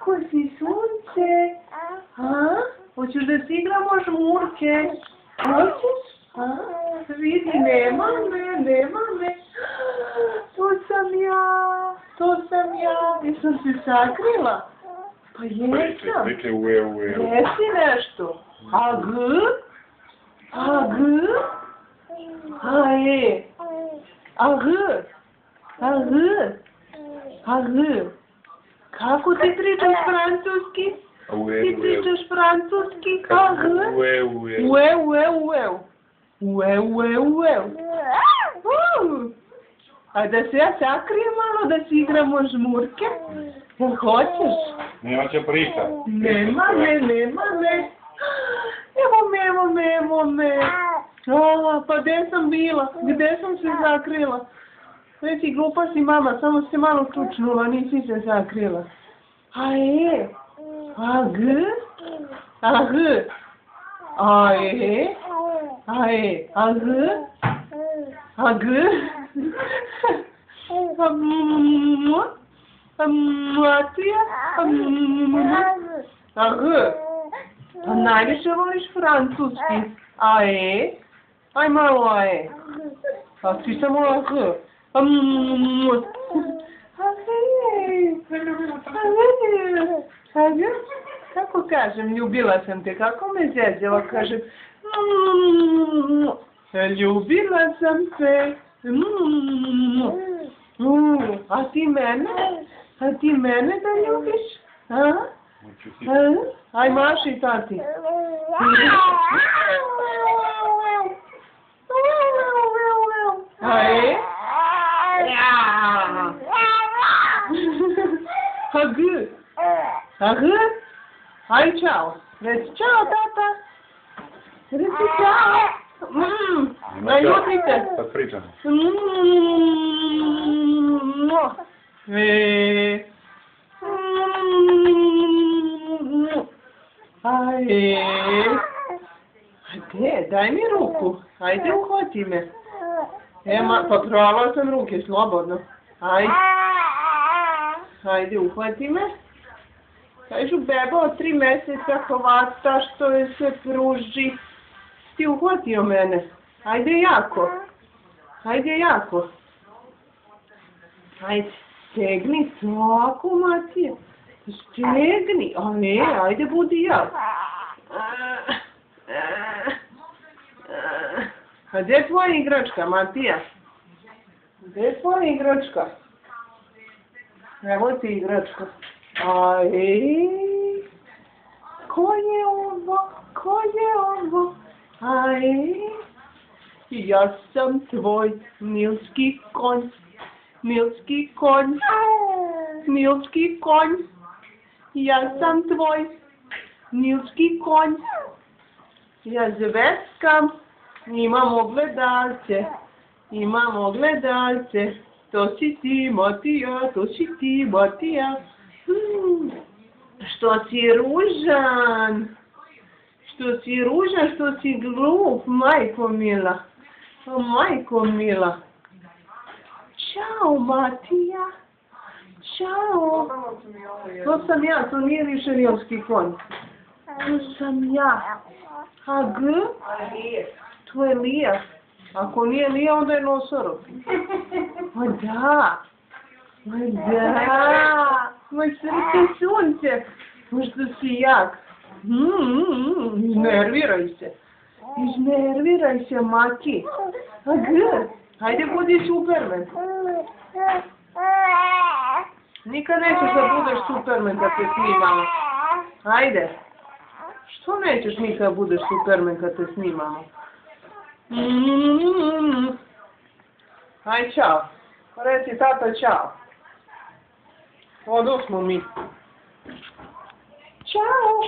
Kako si, sunce? A? Hoćeš da si igramo žmurke? Hoćeš? A? Vidi, nema me. To sam ja. Jesam se sakrila? Pa jesam. Pričaj, ue. Jesi nešto? A g? A e? A g? Kako ti pričaš francuski? Ti pričaš francuski? A g? Ue. A da se ja sakrijem malo, da si igramo žmurke? Jel hoćeš? Nema će priča. Nema me. Evo me. Pa gde sam bila? Gde sam se sakrila? Reci, glupa si mama, samo se malo tučnula, nisi se sakrila. A e? A g? A g? A e? A g? A g? Matija? A g? A najviše voliš francuski. A e? Aj malo a e. A ti samo a g. A g? Kako kažem, ljubila sam te, kako me zezela, kažem. Ljubila sam te. A ti mene da ljubiš? A? Aj maši tati. A e? A g? Aj čao. Reci čao tata. Reci čao. Aj jutrite. Sad pričam. Ajde, daj mi ruku. Ajde, uhvati me. Pa prala sam ruke, slobodno. Ajde, uhvati me. Kažu, beba od 3 meseca hvata što je se pruži. Ti uhvatio mene. Ajde jako. Ajde, stegni tako, Matija. Stegni. A ne, ajde, budi jak. A gdje je tvoja igračka, Matija? Gdje je tvoja igračka? Evo ti igračka. A ko je ovo? Ja sam tvoj milski konj. Ja sam tvoj milski konj. Ja zveskam. Imam ogledalce. To si ti, Matija. Što si ružan, što si glup, majko mila. Ćao, Matija. Ćao. To sam ja, to nije više milski konj. To sam ja. A g? To je Lija. Ako nije Lija, onda je nosorog. Ma da. Moj srce sunce. Možda si jak. Iznerviraj se, Maki. A g? Hajde, budi Superman. Nikad nećeš da budeš Superman kad te snimamo. Hajde. Što nećeš nikad budeš Superman kad te snimamo? Aj, čao. Reci, tata, čao. Odosmo mi. Čao.